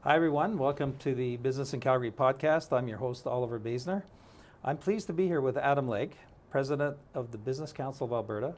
Hi, everyone. Welcome to the Business in Calgary podcast. I'm your host, Oliver Basner. I'm pleased to be here with Adam Legge, President of the Business Council of Alberta,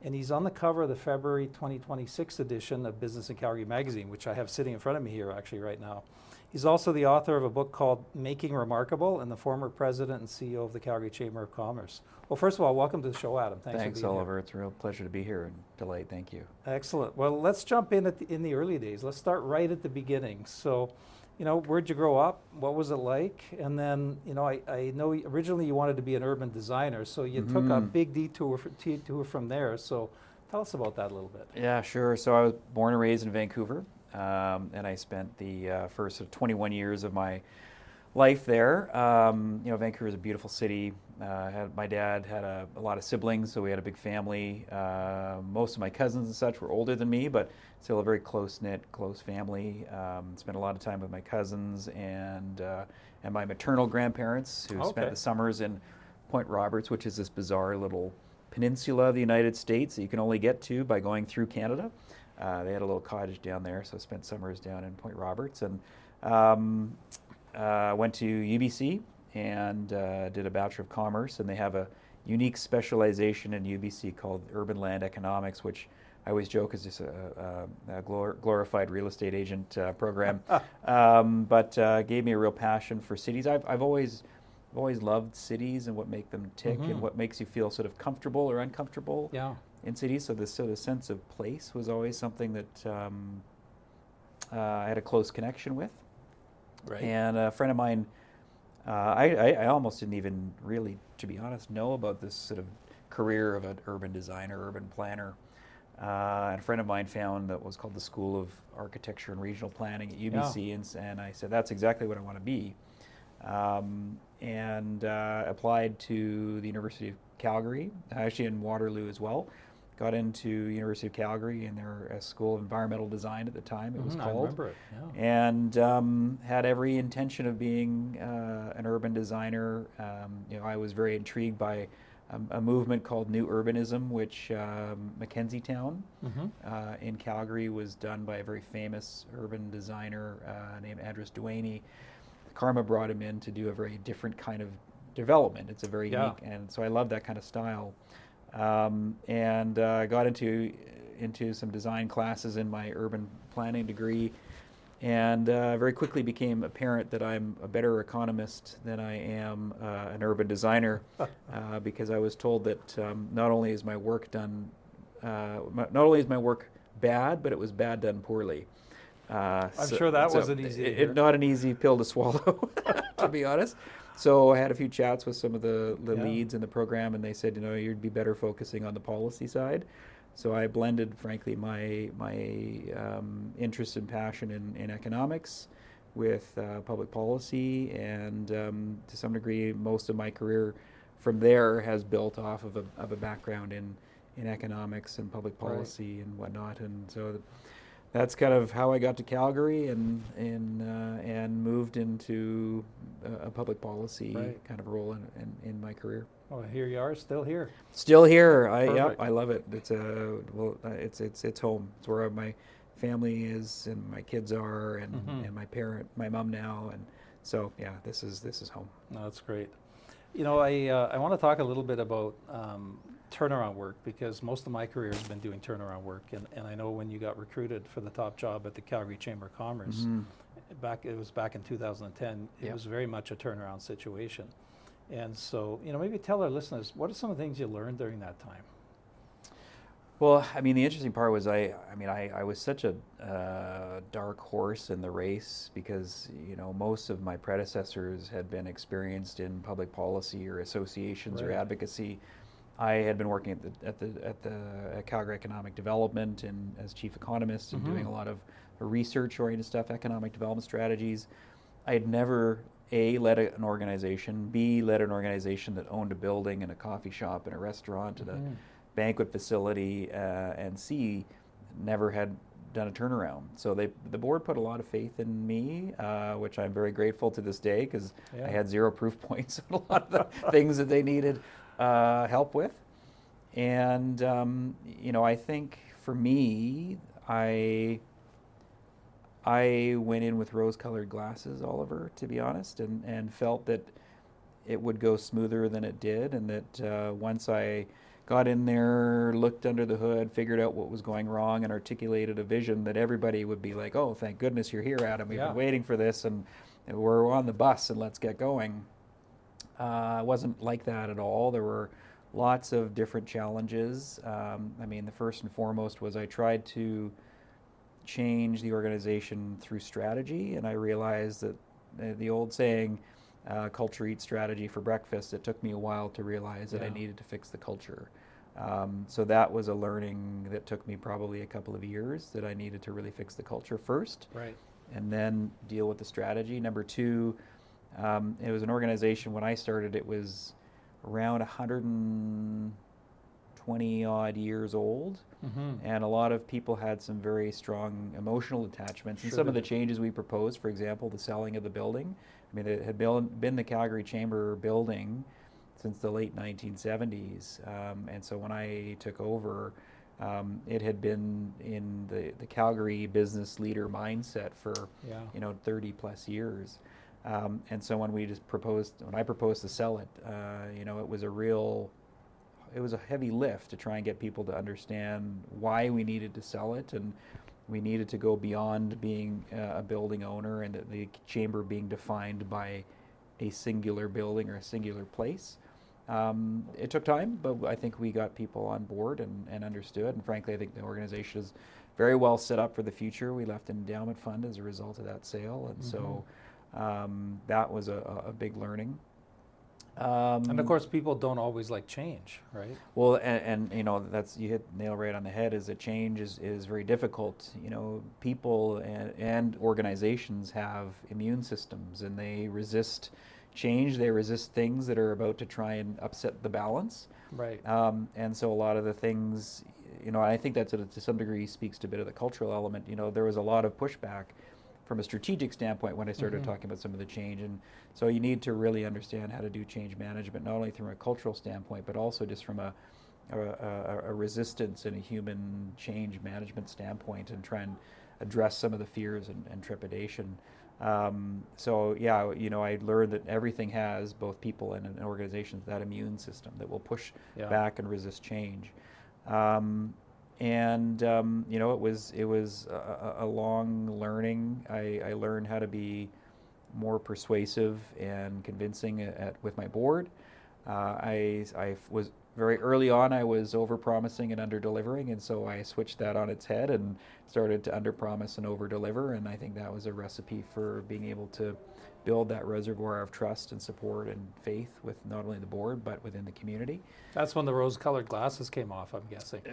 and he's on the cover of the February 2026 edition of Business in Calgary magazine, which I have sitting in front of me here actually right now. He's also the author of a book called Making Remarkable and the former president and CEO of the Calgary Chamber of Commerce. Well, first of all, welcome to the show, Adam. Thanks for being Oliver. here. It's a real pleasure to be here and delight. Thank you. Excellent. Well, let's jump in in the early days. Let's start right at the beginning. So, where'd you grow up? What was it like? And then, I know originally you wanted to be an urban designer, so you took a big detour from there. So tell us about that a little bit. Yeah, sure. So I was born and raised in Vancouver, and I spent the first 21 years of my life there. Vancouver is a beautiful city. My dad had a lot of siblings, so we had a big family. Most of my cousins and such were older than me, but still a very close-knit, close family. Spent a lot of time with my cousins and my maternal grandparents, who spent the summers in Point Roberts, which is this bizarre little peninsula of the United States that you can only get to by going through Canada. They had a little cottage down there, so I spent summers down in Point Roberts, and went to UBC and did a Bachelor of Commerce, and they have a unique specialization in UBC called Urban Land Economics, which I always joke is just a glorified real estate agent program, but gave me a real passion for cities. I've always loved cities and what make them tick and what makes you feel sort of comfortable or uncomfortable in cities. So this sort of sense of place was always something that I had a close connection with. Right. And a friend of mine, I almost didn't even really, to be honest, know about this sort of career of an urban designer, urban planner. And a friend of mine found that was called the School of Architecture and Regional Planning at UBC, and I said, that's exactly what I want to be. And applied to the University of Calgary, actually in Waterloo as well. Got into University of Calgary in their School of Environmental Design at the time, it was called. I remember it, And had every intention of being an urban designer. I was very intrigued by a movement called New Urbanism, which Mackenzie Town in Calgary was done by a very famous urban designer named Andres Duaney. Karma brought him in to do a very different kind of development. It's a very unique, and so I love that kind of style. And got into some design classes in my urban planning degree, and very quickly became apparent that I'm a better economist than I am an urban designer, because I was told that not only is my work bad, but it was bad done poorly. I'm sure that wasn't easy. Not an easy pill to swallow, to be honest. So I had a few chats with some of the leads in the program, and they said, you'd be better focusing on the policy side. So I blended, frankly, my interest and passion in economics with public policy, and to some degree, most of my career from there has built off of a background in economics and public policy and whatnot. And so that's kind of how I got to Calgary and moved into a public policy kind of role in my career. Well, here you are, still here. Still here. I love it. It's it's home. It's where my family is and my kids are and my mom now, and so this is home. No, that's great. I want to talk a little bit about turnaround work, because most of my career has been doing turnaround work, and I know when you got recruited for the top job at the Calgary Chamber of Commerce, it was back in 2010, it was very much a turnaround situation. And so, maybe tell our listeners, what are some of the things you learned during that time? Well, I mean, the interesting part was I was such a dark horse in the race, because most of my predecessors had been experienced in public policy or associations or advocacy. I had been working at Calgary Economic Development and as chief economist and doing a lot of research-oriented stuff, economic development strategies. I had never led an organization, led an organization that owned a building and a coffee shop and a restaurant and a banquet facility, and never had done a turnaround. So the board put a lot of faith in me, which I'm very grateful to this day, because I had zero proof points on a lot of the things that they needed help with. And I think for me, I went in with rose-colored glasses, Oliver, to be honest, and felt that it would go smoother than it did, and that once I got in there, looked under the hood, figured out what was going wrong, and articulated a vision, that everybody would be like, "Oh, thank goodness you're here, Adam. We've been waiting for this, and we're on the bus, and let's get going." It wasn't like that at all. There were lots of different challenges. I mean, the first and foremost was I tried to change the organization through strategy, and I realized that the old saying, culture eats strategy for breakfast, it took me a while to realize that I needed to fix the culture. So that was a learning that took me probably a couple of years, that I needed to really fix the culture first, Right. and then deal with the strategy. Number two, it was an organization, when I started, it was around 120 odd years old. And a lot of people had some very strong emotional attachments. And some of the changes we proposed, for example, the selling of the building, I mean, it had been the Calgary Chamber building since the late 1970s. And so when I took over, it had been in the Calgary business leader mindset for 30 plus years. And so when I proposed to sell it, it was a heavy lift to try and get people to understand why we needed to sell it, and we needed to go beyond being a building owner, and the chamber being defined by a singular building or a singular place. It took time, but I think we got people on board and understood, and frankly I think the organization is very well set up for the future. We left an endowment fund as a result of that sale, and so that was a big learning. And of course, people don't always like change, right? Well, and that's, you hit the nail right on the head, is that change is very difficult. People and organizations have immune systems, and they resist change. They resist things that are about to try and upset the balance. Right. And so a lot of the things, I think that to some degree speaks to a bit of the cultural element. There was a lot of pushback from a strategic standpoint when I started talking about some of the change. And so you need to really understand how to do change management, not only from a cultural standpoint, but also just from a resistance and a human change management standpoint, and try and address some of the fears and trepidation. I learned that everything has, both people and an organization, that immune system that will push back and resist change. It was a long learning. I learned how to be more persuasive and convincing with my board. I was very early on, I was over-promising and under-delivering, and so I switched that on its head and started to under-promise and over-deliver, and I think that was a recipe for being able to build that reservoir of trust and support and faith with not only the board but within the community. That's when the rose-colored glasses came off, I'm guessing.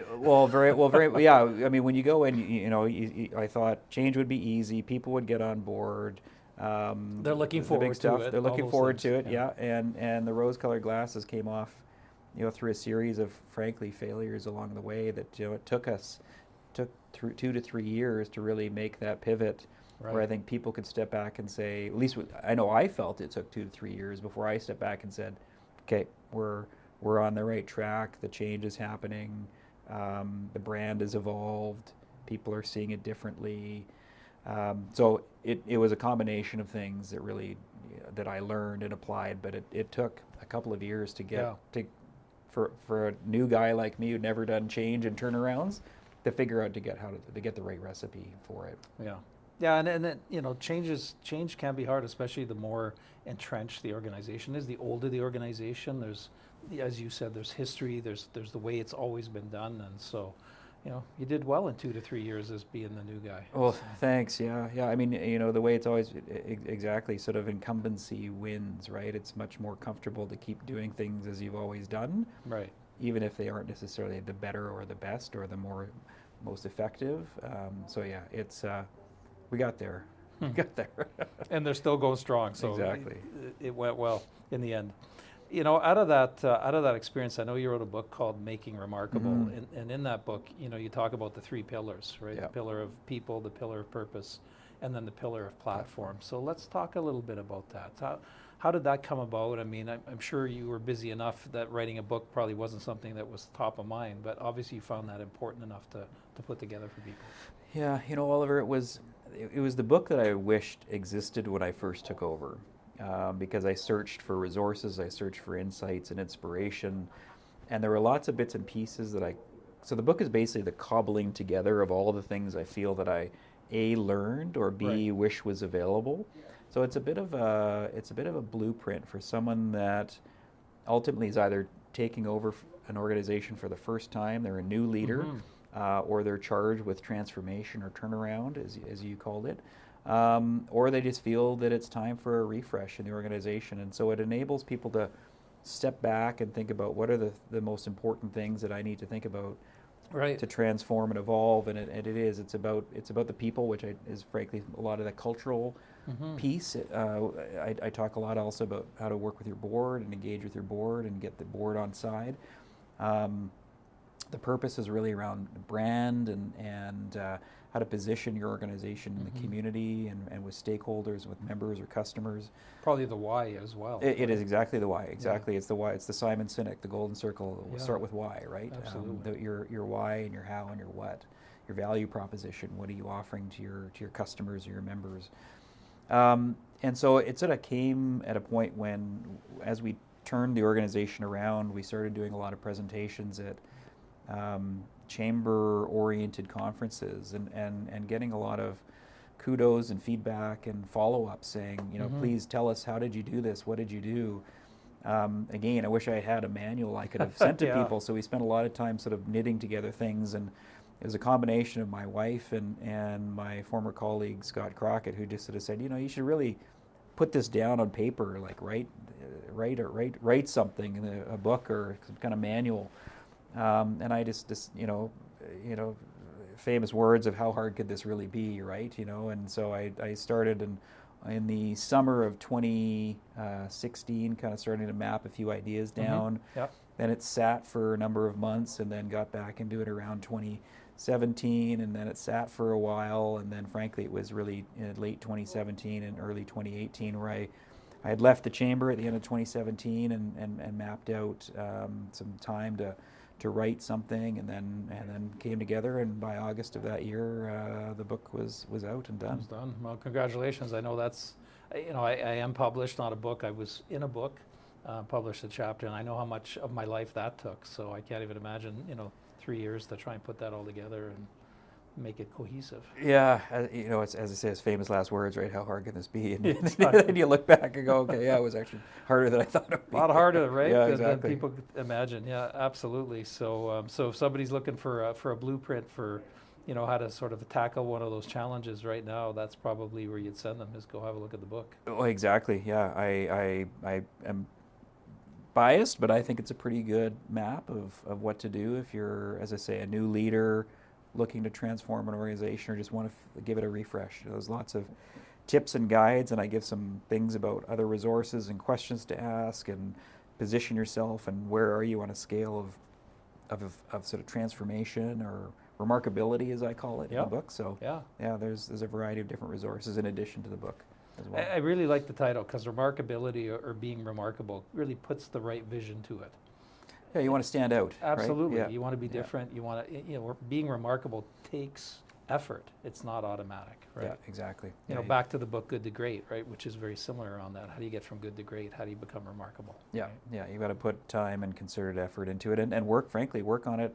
Very. Yeah. I mean, when you go in, I thought change would be easy. People would get on board. They're looking forward to it. They're looking forward to it. Yeah. And the rose-colored glasses came off, through a series of frankly failures along the way. That it took 2 to 3 years to really make that pivot. Right. Where I think people could step back and say, at least I know I felt it took 2 to 3 years before I stepped back and said, okay, we're on the right track. The change is happening. The brand has evolved. People are seeing it differently. So it was a combination of things that really that I learned and applied, but it took a couple of years to get for a new guy like me who'd never done change and turnarounds to figure out to get the right recipe for it. Yeah. Yeah, and then, change can be hard, especially the more entrenched the organization is. The older the organization, there's, as you said, there's history, there's the way it's always been done, and so, you did well in 2 to 3 years as being the new guy. Well, thanks. Yeah. I mean, the way it's always exactly sort of incumbency wins, right? It's much more comfortable to keep doing things as you've always done, right? Even if they aren't necessarily the better or the best or the most effective. It's. We got there. And they're still going strong. So exactly. It went well in the end. Out of that experience, I know you wrote a book called Making Remarkable, and in that book, you talk about the 3 pillars, right? Yeah. The pillar of people, the pillar of purpose, and then the pillar of platform. So let's talk a little bit about that. How did that come about? I mean, I'm sure you were busy enough that writing a book probably wasn't something that was top of mind, but obviously you found that important enough to put together for people. Yeah, Oliver, it was it was the book that I wished existed when I first took over, because I searched for resources, I searched for insights and inspiration, and there were lots of bits and pieces that so the book is basically the cobbling together of all the things I feel that I A, learned, or B, Right. wish was available. So it's a bit of a blueprint for someone that ultimately is either taking over an organization for the first time, they're a new leader, or they're charged with transformation or turnaround, as you called it, or they just feel that it's time for a refresh in the organization. And so it enables people to step back and think about what are the most important things that I need to think about Right. to transform and evolve. And it's about the people, which is frankly a lot of the cultural piece. I talk a lot also about how to work with your board and engage with your board and get the board on side. The purpose is really around brand and how to position your organization in the community and with stakeholders, with members or customers. Probably the why as well. It is exactly the why. Exactly, it's the why. It's the Simon Sinek, the golden circle. We'll Yeah. start with why, right? Absolutely. Your why and your how and your what, your value proposition. What are you offering to your customers or your members? And so it sort of came at a point when, as we turned the organization around, we started doing a lot of presentations at chamber-oriented conferences and getting a lot of kudos and feedback and follow-up saying, please tell us, how did you do this? What did you do? Again, I wish I had a manual I could have sent to Yeah. people. So we spent a lot of time sort of knitting together things, and it was a combination of my wife and my former colleague Scott Crockett, who just sort of said, you should really put this down on paper, like write something in a book or some kind of manual. And I just famous words of how hard could this really be, right? And so I started in the summer of 2016, kind of starting to map a few ideas down. Yep. Then it sat for a number of months, and then got back into it around 2017, and then it sat for a while, and then frankly it was really in late 2017 and early 2018 where I had left the chamber at the end of 2017 and mapped out some time to write something, and then came together, and by August of that year, the book was out and done. It's done. Well, congratulations. I know that's, I am published, not a book. I was in a book, published a chapter, and I know how much of my life that took. So I can't even imagine, 3 years to try and put that all together and make it cohesive. Yeah, it's, as I say, it's famous last words, right? How hard can this be? And then you look back and go, okay, yeah, it was actually harder than I thought it would be. A lot harder, right? Yeah, than exactly. people could imagine. Yeah, absolutely. So, so if somebody's looking for a blueprint for, how to sort of tackle one of those challenges right now, that's probably where you'd send them, is go have a look at the book. Oh, exactly. Yeah, I am biased, but I think it's a pretty good map of what to do if you're, as I say, a new leader looking to transform an organization or just want to give it a refresh. There's lots of tips and guides, and I give some things about other resources and questions to ask and position yourself and where are you on a scale of sort of transformation or remarkability, as I call it in the book. So yeah, there's a variety of different resources in addition to the book as well. I really like the title, because remarkability or being remarkable really puts the right vision to it. Yeah, you want to stand out. Absolutely. Right? Yeah. You want to be different. You want to, being remarkable takes effort. It's not automatic, right? Yeah, exactly. Back to the book Good to Great, right? Which is very similar on that. How do you get from good to great? How do you become remarkable? Yeah, right? yeah. You got to put time and concerted effort into it, and work on it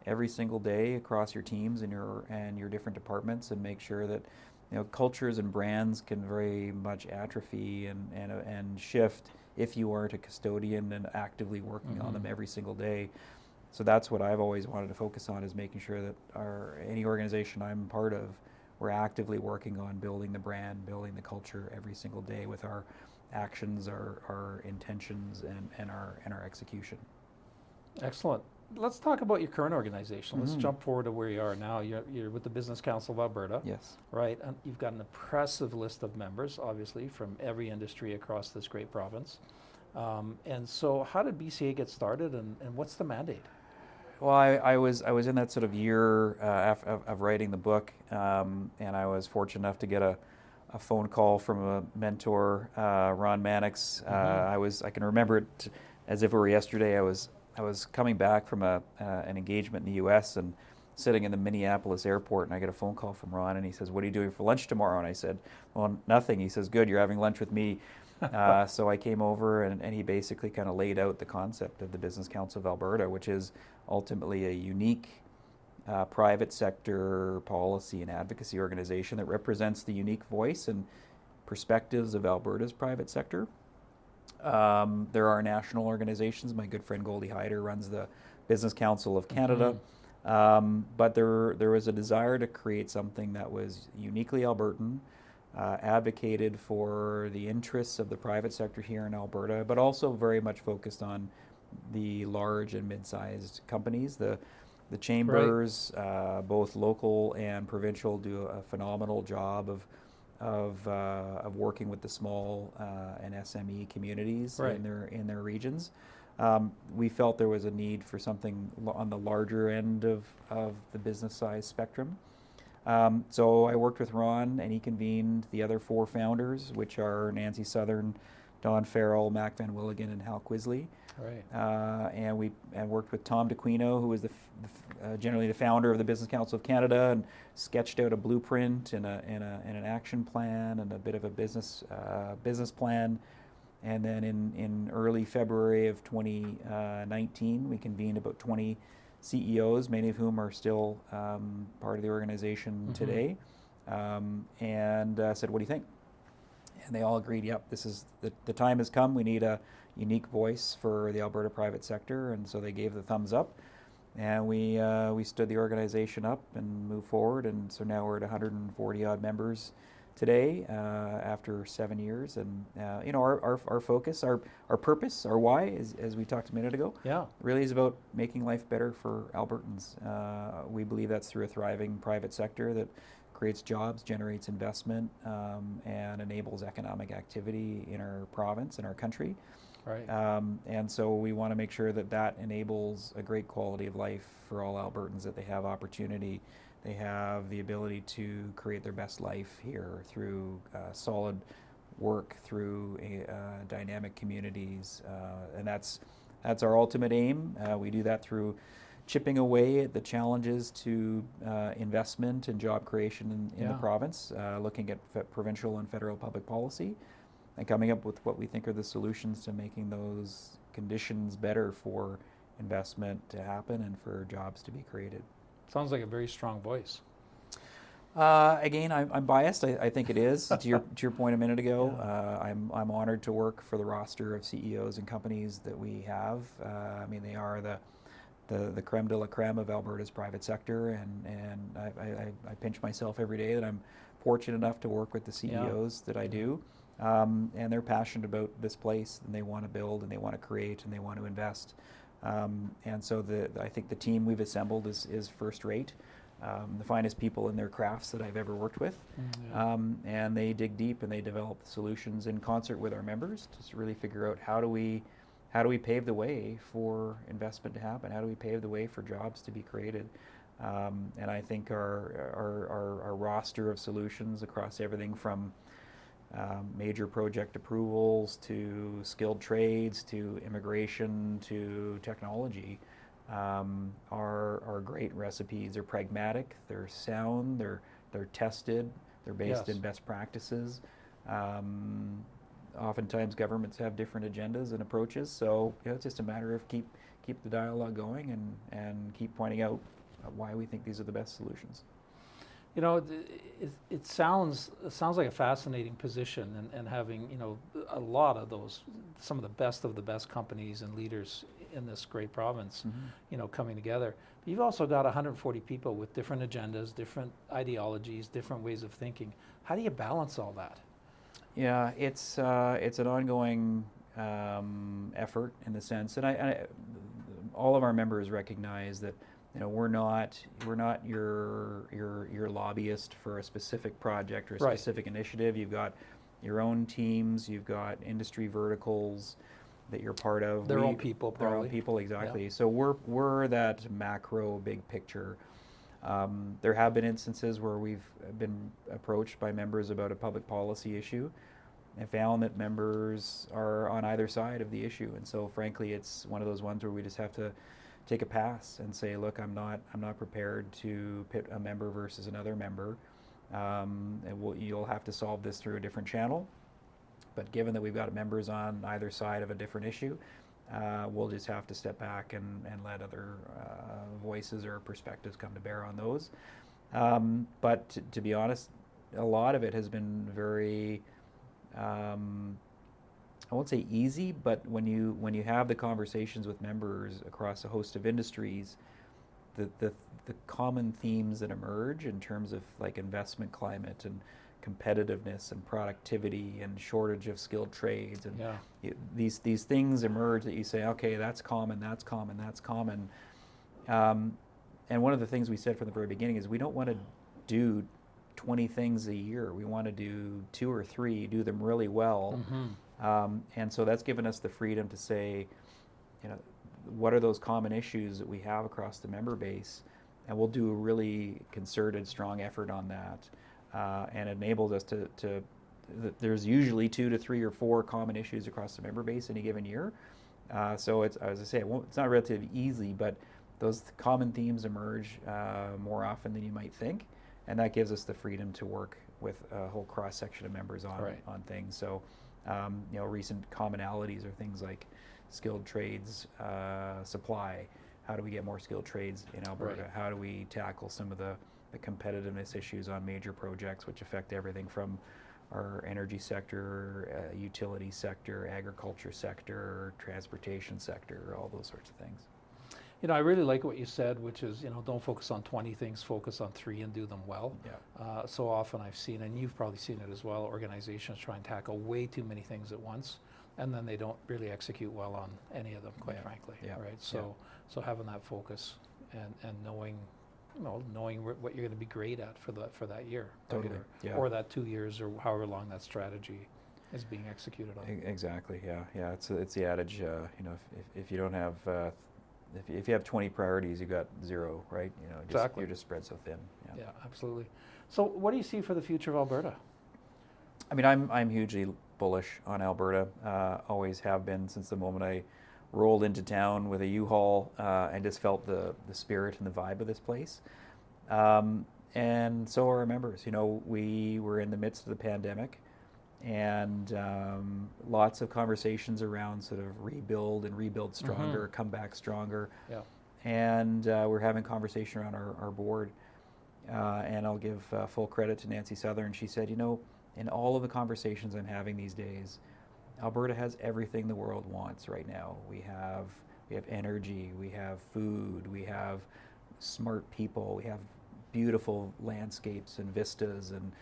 every single day across your teams and your different departments, and make sure that cultures and brands can very much atrophy and shift if you aren't a custodian and actively working on them every single day. So that's what I've always wanted to focus on, is making sure that any organization I'm part of, we're actively working on building the brand, building the culture every single day with our actions, our intentions, and our execution. Excellent. Let's talk about your current organization. Let's jump forward to where you are now. You're with the Business Council of Alberta. Yes. Right. And you've got an impressive list of members, obviously, from every industry across this great province. And so how did BCA get started, and what's the mandate? Well, I was in that sort of year of writing the book, and I was fortunate enough to get a phone call from a mentor, Ron Mannix. I can remember it as if it were yesterday. I was coming back from an engagement in the U.S. and sitting in the Minneapolis airport, and I get a phone call from Ron, and he says, "What are you doing for lunch tomorrow?" And I said, "Well, nothing." He says, "Good, you're having lunch with me." So I came over, and he basically kind of laid out the concept of the Business Council of Alberta, which is ultimately a unique private sector policy and advocacy organization that represents the unique voice and perspectives of Alberta's private sector. There are national organizations. My good friend Goldie Hyder runs the Business Council of Canada. But there was a desire to create something that was uniquely Albertan, advocated for the interests of the private sector here in Alberta, but also very much focused on the large and mid-sized companies. The chambers, both local and provincial, do a phenomenal job of working with the small and SME communities in their regions. We felt there was a need for something on the larger end of the business size spectrum. So I worked with Ron, and he convened the other 4 founders, which are Nancy Southern, Don Farrell, Mac Van Willigen, and Hal Quisley. And we worked with Tom DeQuino, who was generally the founder of the Business Council of Canada, and sketched out a blueprint and an action plan and a bit of a business plan. And then in early February of 2019, we convened about 20 CEOs, many of whom are still part of the organization today, and said, "What do you think?" And they all agreed, "Yep, this is the time has come. We need a unique voice for the Alberta private sector," and so they gave the thumbs up. And we stood the organization up and moved forward, and so now we're at 140 odd members today after 7 years. And our focus, our purpose, our why, as we talked a minute ago, really is about making life better for Albertans. We believe that's through a thriving private sector that creates jobs, generates investment, and enables economic activity in our province, in our country. And so we want to make sure that enables a great quality of life for all Albertans, that they have opportunity, they have the ability to create their best life here through solid work, through dynamic communities, and that's our ultimate aim. We do that through chipping away at the challenges to investment and job creation in the province, looking at provincial and federal public policy, and coming up with what we think are the solutions to making those conditions better for investment to happen and for jobs to be created. Sounds like a very strong voice. Again, I'm biased. I think it is. To your point a minute ago, I'm honored to work for the roster of CEOs and companies that we have. I mean, they are the creme de la creme of Alberta's private sector, and I pinch myself every day that I'm fortunate enough to work with the CEOs that I do. And they're passionate about this place, and they want to build, and they want to create, and they want to invest. And so I think the team we've assembled is first rate, the finest people in their crafts that I've ever worked with. And they dig deep, and they develop solutions in concert with our members to really figure out how do we pave the way for investment to happen? How do we pave the way for jobs to be created? And I think our roster of solutions across everything from major project approvals to skilled trades to immigration to technology are great recipes. They're pragmatic, they're sound, they're tested, they're based in best practices. Oftentimes governments have different agendas and approaches, so it's just a matter of keep the dialogue going and keep pointing out why we think these are the best solutions. You know, it sounds like a fascinating position, and having, a lot of those, some of the best companies and leaders in this great province, coming together. But you've also got 140 people with different agendas, different ideologies, different ways of thinking. How do you balance all that? Yeah, it's an ongoing effort in the sense, and I all of our members recognize that. We're not your lobbyist for a specific project or a specific initiative. You've got your own teams. You've got industry verticals that you're part of. Their own people, probably. Their own people, exactly. Yeah. So we're that macro big picture. There have been instances where we've been approached by members about a public policy issue and found that members are on either side of the issue. And so, frankly, it's one of those ones where we just have to take a pass and say, look, I'm not prepared to pit a member versus another member. You'll have to solve this through a different channel. But given that we've got members on either side of a different issue, we'll just have to step back and let other voices or perspectives come to bear on those. But to be honest, a lot of it has been very, I won't say easy, but when you have the conversations with members across a host of industries, the common themes that emerge in terms of like investment climate and competitiveness and productivity and shortage of skilled trades and these things emerge that you say, okay, that's common, that's common, that's common. And one of the things we said from the very beginning is we don't want to do 20 things a year. We want to do 2 or 3, do them really well. And so that's given us the freedom to say, what are those common issues that we have across the member base? And we'll do a really concerted, strong effort on that. And it enables us to there's usually 2 to 3 or 4 common issues across the member base any given year. So it's, as I say, it's not relatively easy, but those common themes emerge more often than you might think. And that gives us the freedom to work with a whole cross-section of members on things. So, recent commonalities are things like skilled trades supply. How do we get more skilled trades in Alberta? How do we tackle some of the competitiveness issues on major projects which affect everything from our energy sector, utility sector, agriculture sector, transportation sector, all those sorts of things. I really like what you said, which is, don't focus on 20 things, focus on 3 and do them well. So often I've seen, and you've probably seen it as well, organizations try and tackle way too many things at once, and then they don't really execute well on any of them, quite frankly. Right. So having that focus and knowing what you're going to be great at for that year, or that 2 years, or however long that strategy is being executed on. Exactly. Yeah. It's the adage. If you don't have if you have 20 priorities, you got 0, right? Exactly. You're just spread so thin. Yeah, absolutely. So what do you see for the future of Alberta? I mean, I'm hugely bullish on Alberta. Always have been since the moment I rolled into town with a U-Haul and just felt the spirit and the vibe of this place. And so are our members. We were in the midst of the pandemic, and lots of conversations around sort of rebuild stronger, come back stronger. And we're having conversation around our board. And I'll give full credit to Nancy Southern. She said, in all of the conversations I'm having these days, Alberta has everything the world wants right now. We have energy, we have food, we have smart people, we have beautiful landscapes and vistas and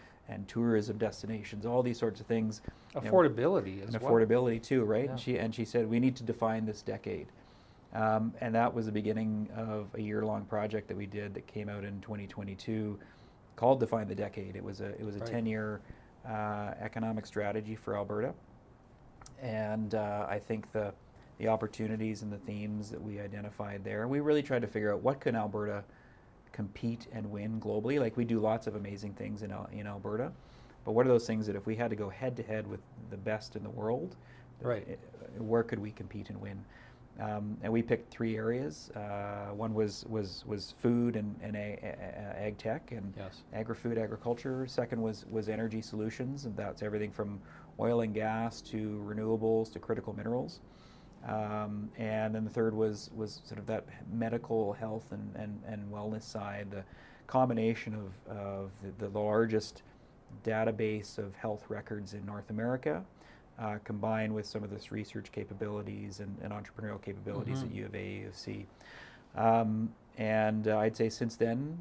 tourism destinations, all these sorts of things. Affordability as well. And affordability too, right? And she said, we need to define this decade. And that was the beginning of a year-long project that we did that came out in 2022 called Define the Decade. It was a 10-year economic strategy for Alberta. And I think the opportunities and the themes that we identified there, we really tried to figure out what can Alberta compete and win globally. Like, we do lots of amazing things in Alberta, but what are those things that if we had to go head to head with the best in the world, where could we compete and win? And we picked 3 areas. One was food and ag tech and agri-food agriculture. Second was energy solutions, and that's everything from oil and gas to renewables to critical minerals. And then the third was sort of that medical health and wellness side, the combination of the largest database of health records in North America, combined with some of this research capabilities and entrepreneurial capabilities at U of A, U of C. And I'd say since then,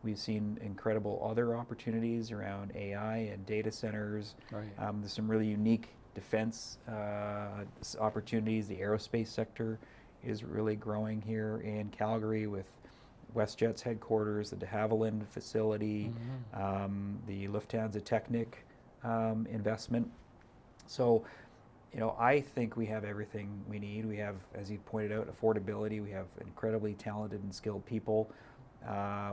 we've seen incredible other opportunities around AI and data centers. There's some really unique defense opportunities. The aerospace sector is really growing here in Calgary with WestJet's headquarters, the de Havilland facility, the Lufthansa Technik investment. So, I think we have everything we need. We have, as you pointed out, affordability. We have incredibly talented and skilled people.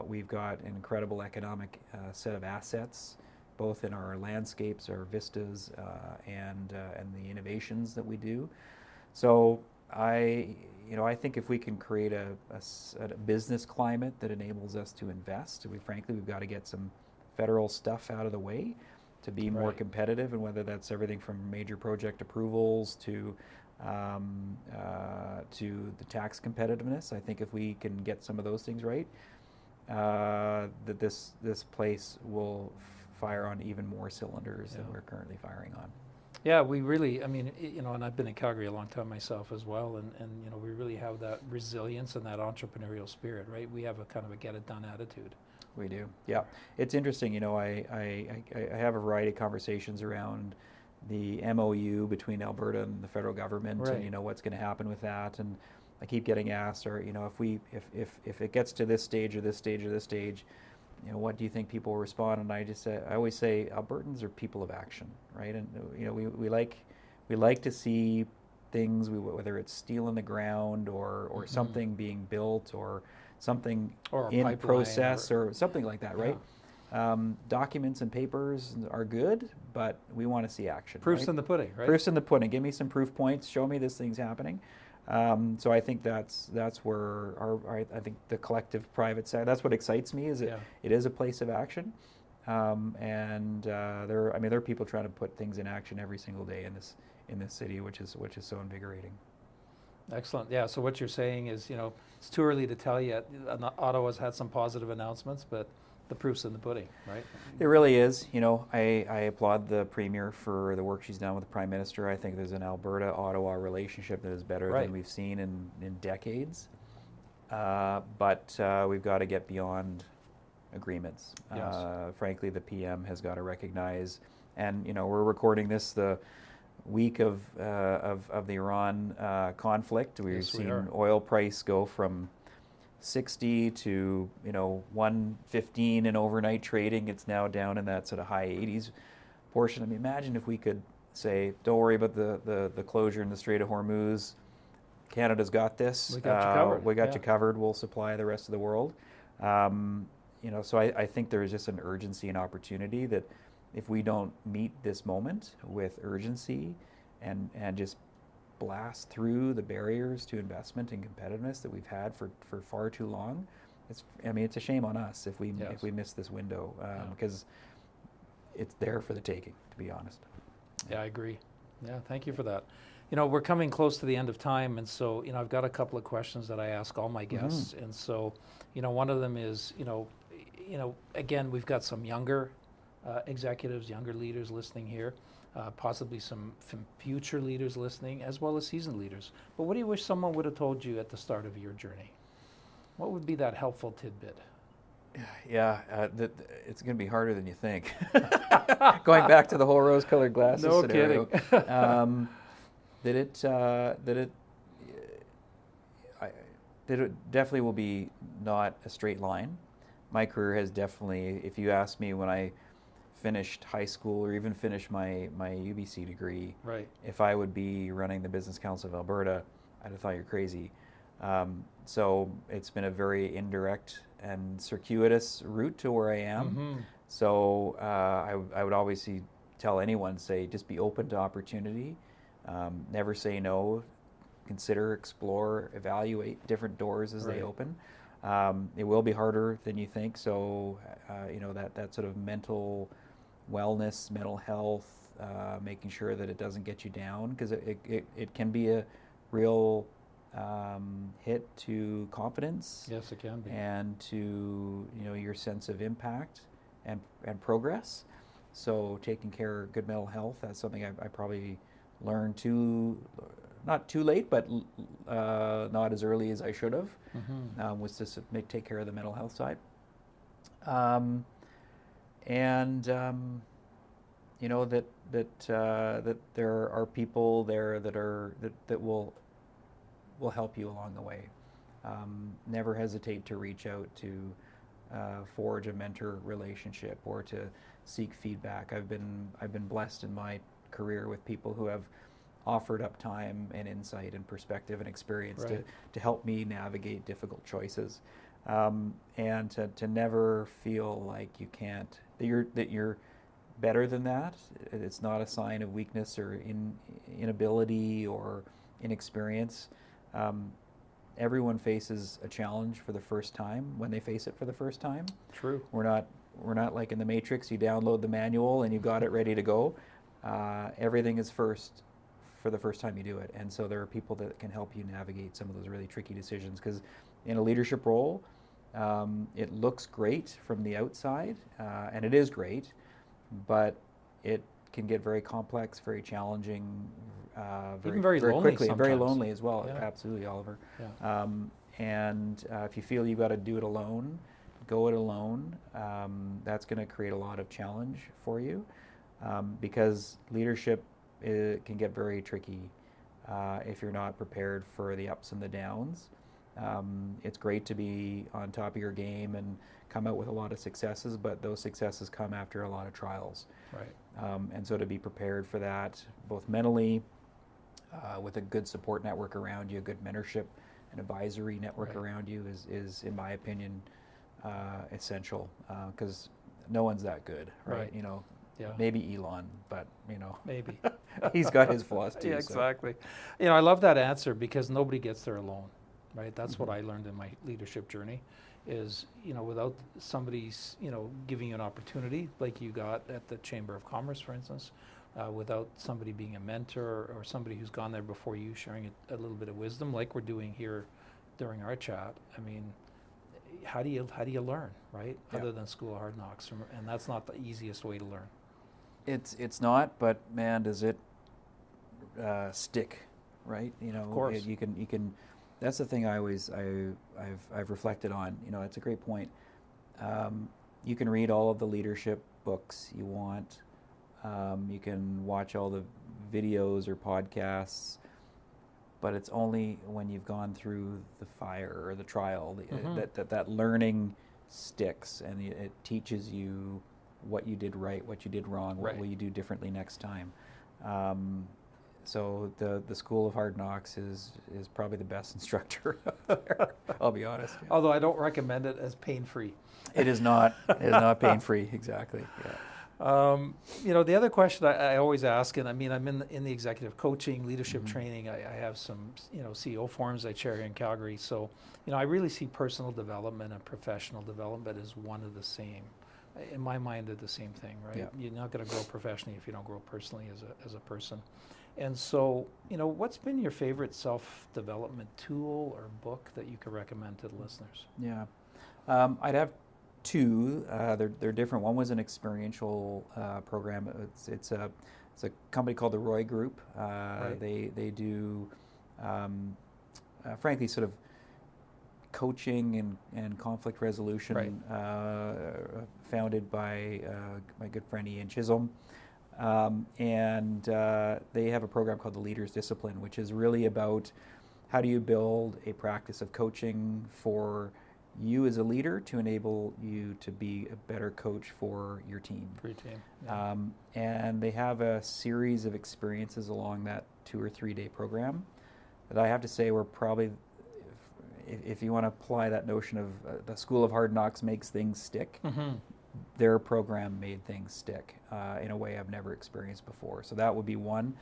We've got an incredible economic set of assets, both in our landscapes, our vistas, and the innovations that we do. So I think if we can create a business climate that enables us to invest, we've got to get some federal stuff out of the way to be more Right. competitive, and whether that's everything from major project approvals to the tax competitiveness. I think if we can get some of those things right, that this place will fire on even more cylinders than Yeah. we're currently firing on. Yeah, we really, I mean, and I've been in Calgary a long time myself as well, and we really have that resilience and that entrepreneurial spirit, right? We have a kind of a get it done attitude. We do, yeah. It's interesting, I have a variety of conversations around the MOU between Alberta and the federal government, Right. and what's going to happen with that, and I keep getting asked, or if it gets to this stage or this stage or this stage, what do you think people will respond? And I always say Albertans are people of action, right? And we like to see things, whether it's steel in the ground or something being built or something Or a in pipeline process or something like that, right? Yeah. Documents and papers are good, but we want to see action. Proof's right? in the pudding, right? Proof's in the pudding. Give me some proof points. Show me this thing's happening. So I think that's where I think the collective private sector. That's what excites me. It is a place of action, and there are people trying to put things in action every single day in this city, which is so invigorating. Excellent. Yeah. So what you're saying is, it's too early to tell yet. Ottawa's had some positive announcements, but the proof's in the pudding, right? It really is. I applaud the Premier for the work she's done with the Prime Minister. I think there's an Alberta-Ottawa relationship that is better Right. than we've seen in decades. But we've got to get beyond agreements. Yes. Frankly, the PM has got to recognize, and we're recording this the week of the Iran conflict. We've Yes, we seen are. oil price go from 60 to 115 in overnight trading. It's now down in that sort of high 80s portion. I mean, imagine if we could say, don't worry about the closure in the Strait of Hormuz. Canada's got this. We got you covered. We got Yeah. you covered. We'll supply the rest of the world. So I think there's just an urgency and opportunity that if we don't meet this moment with urgency and just blast through the barriers to investment and competitiveness that we've had for far too long, it's a shame on us if we miss this window, because it's there for the taking, to be honest. Yeah, I agree. Yeah, thank you for that. We're coming close to the end of time, and so, I've got a couple of questions that I ask all my guests. And so, one of them is, again, we've got some younger executives, younger leaders listening here, possibly some future leaders listening, as well as seasoned leaders. But what do you wish someone would have told you at the start of your journey? What would be that helpful tidbit? Yeah, it's going to be harder than you think. Going back to the whole rose-colored glasses No scenario. kidding. That it definitely will be not a straight line. My career has definitely, if you ask me when I finished high school or even finished my UBC degree, Right. if I would be running the Business Council of Alberta, I'd have thought you're crazy. So it's been a very indirect and circuitous route to where I am. Mm-hmm. So I would always tell anyone, just be open to opportunity. Never say no. Consider, explore, evaluate different doors as they Right. open. It will be harder than you think. So that sort of mental wellness, mental health, making sure that it doesn't get you down, because it can be a real hit to confidence. Yes, it can be. And to your sense of impact and progress. So taking care of good mental health, that's something I probably learned not too late, but not as early as I should have. Mm-hmm. Was to take care of the mental health side. That there are people there that will help you along the way. Never hesitate to reach out to forge a mentor relationship or to seek feedback. I've been blessed in my career with people who have offered up time and insight and perspective and experience Right. to help me navigate difficult choices, and to never feel like you can't, that you're better than that. It's not a sign of weakness or inability or inexperience. everyone faces a challenge for the first time when they face it for the first time. True. We're not like in the Matrix. You download the manual and you've got it ready to go. Everything is first for the first time you do it, and so there are people that can help you navigate some of those really tricky decisions. Because in a leadership role, it looks great from the outside, and it is great, but it can get very complex, very challenging, Even very lonely quickly, and very sometimes. lonely as well. Yeah. Absolutely, Oliver. Yeah. And if you feel you've got to do it alone, go it alone. That's going to create a lot of challenge for you, because leadership can get very tricky if you're not prepared for the ups and the downs. It's great to be on top of your game and come out with a lot of successes, but those successes come after a lot of trials. Right. And so to be prepared for that, both mentally, with a good support network around you, a good mentorship and advisory network Right. around you is, in my opinion, essential, because no one's that good, right? Right. You know, Yeah. maybe Elon, but you know, Maybe. he's got his flaws too. Yeah, so. exactly. You know, I love that answer because nobody gets there alone, right? That's what Mhm. I learned in my leadership journey is, you know, without somebody's, you know, giving you an opportunity like you got at the Chamber of Commerce, for instance, without somebody being a mentor or somebody who's gone there before you sharing a little bit of wisdom like we're doing here during our chat. I mean, how do you learn, right? Yeah. Other than School of Hard Knocks, and that's not the easiest way to learn. It's not, but man, does it stick, right? You know, Of course. you can. That's the thing I've reflected on. You know, it's a great point. You can read all of the leadership books you want. You can watch all the videos or podcasts, but it's only when you've gone through the fire or the trial that learning sticks, and it teaches you what you did right, what you did wrong, what Right. will you do differently next time. So the School of Hard Knocks is probably the best instructor out there. I'll be honest. Yeah. Although I don't recommend it as pain-free. It is not. It is not pain-free. Exactly. Yeah. You know, the other question I always ask, and I mean, I'm in the executive coaching, leadership Mhm. training. I have some, you know, CEO forums I chair here in Calgary. So, you know, I really see personal development and professional development as one of the same. In my mind, they're the same thing, right? Yeah. You're not going to grow professionally if you don't grow personally as a person. And so, you know, what's been your favorite self-development tool or book that you could recommend to the listeners? Yeah. I'd have two. They're different. One was an experiential program. It's a company called the Roy Group. Right. They do, frankly, sort of coaching and conflict resolution. Right. Founded by my good friend Ian Chisholm. And they have a program called the Leader's Discipline, which is really about how do you build a practice of coaching for you as a leader to enable you to be a better coach for your team. For your team. Yeah. And they have a series of experiences along that 2 or 3 day program that I have to say were probably, if you want to apply that notion of the School of Hard Knocks makes things stick, Mm-hmm. their program made things stick in a way I've never experienced before. So that would be one.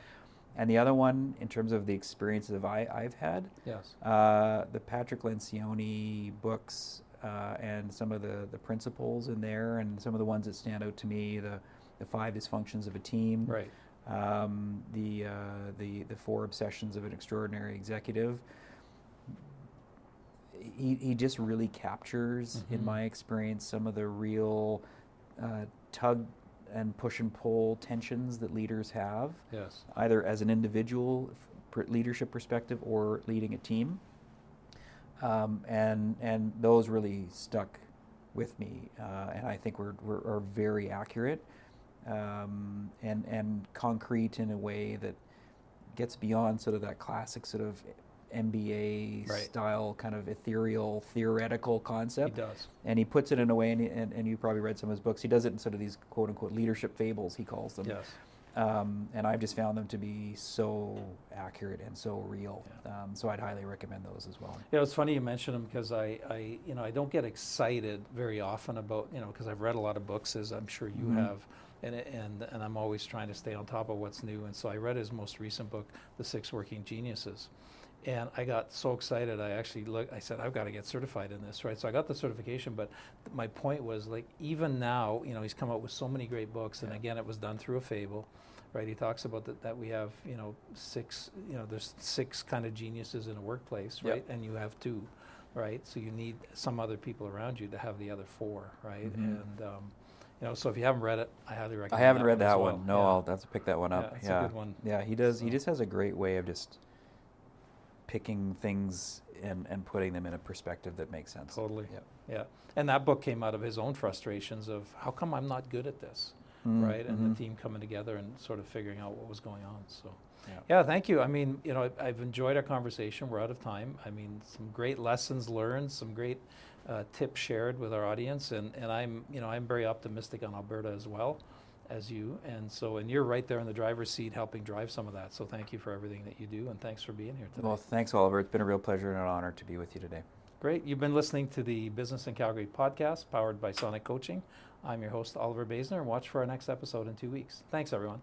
And the other one, in terms of the experiences I've had, Yes. the Patrick Lencioni books and some of the principles in there, and some of the ones that stand out to me, the 5 dysfunctions of a team, Right. the 4 obsessions of an extraordinary executive. He just really captures, in Mhm. my experience, some of the real tug and push and pull tensions that leaders have, Yes. either as an individual leadership perspective or leading a team. And those really stuck with me, and I think are very accurate and concrete in a way that gets beyond sort of that classic sort of MBA Right. style kind of ethereal theoretical concept. He does. And he puts it in a way, and you probably read some of his books, he does it in sort of these quote unquote leadership fables, he calls them. Yes. And I've just found them to be so accurate and so real. Yeah. So I'd highly recommend those as well. Yeah, it's funny you mention them because I you know, I don't get excited very often about, you know, because I've read a lot of books, as I'm sure you Mhm. have, and I'm always trying to stay on top of what's new. And so I read his most recent book, The 6 Working Geniuses. And I got so excited, I said, I've got to get certified in this, right? So I got the certification, but my point was, like, even now, you know, he's come out with so many great books, and Yeah. again, it was done through a fable, right? He talks about that we have, you know, there's 6 kind of geniuses in a workplace, Yep. right? And you have 2, right? So you need some other people around you to have the other 4, right? Mhm. And, you know, so if you haven't read it, I highly I recommend haven't that read one as that well. one. No, Yeah. I'll have to pick that one up. Yeah, it's a good one. Yeah, he does. He So- just has a great way of just picking things and putting them in a perspective that makes sense. Totally. Yep. Yeah. And that book came out of his own frustrations of how come I'm not good at this, Mm, right? And mhm. the team coming together and sort of figuring out what was going on. So, Yeah. yeah, thank you. I mean, you know, I've enjoyed our conversation. We're out of time. I mean, some great lessons learned, some great tips shared with our audience, and I'm, you know, I'm very optimistic on Alberta as well as you. And so, and you're right there in the driver's seat helping drive some of that. So thank you for everything that you do, and thanks for being here today. Well, thanks, Oliver. It's been a real pleasure and an honor to be with you today. Great. You've been listening to the Business in Calgary podcast powered by Sonic Coaching. I'm your host, Oliver Basner, and watch for our next episode in 2 weeks. Thanks, everyone.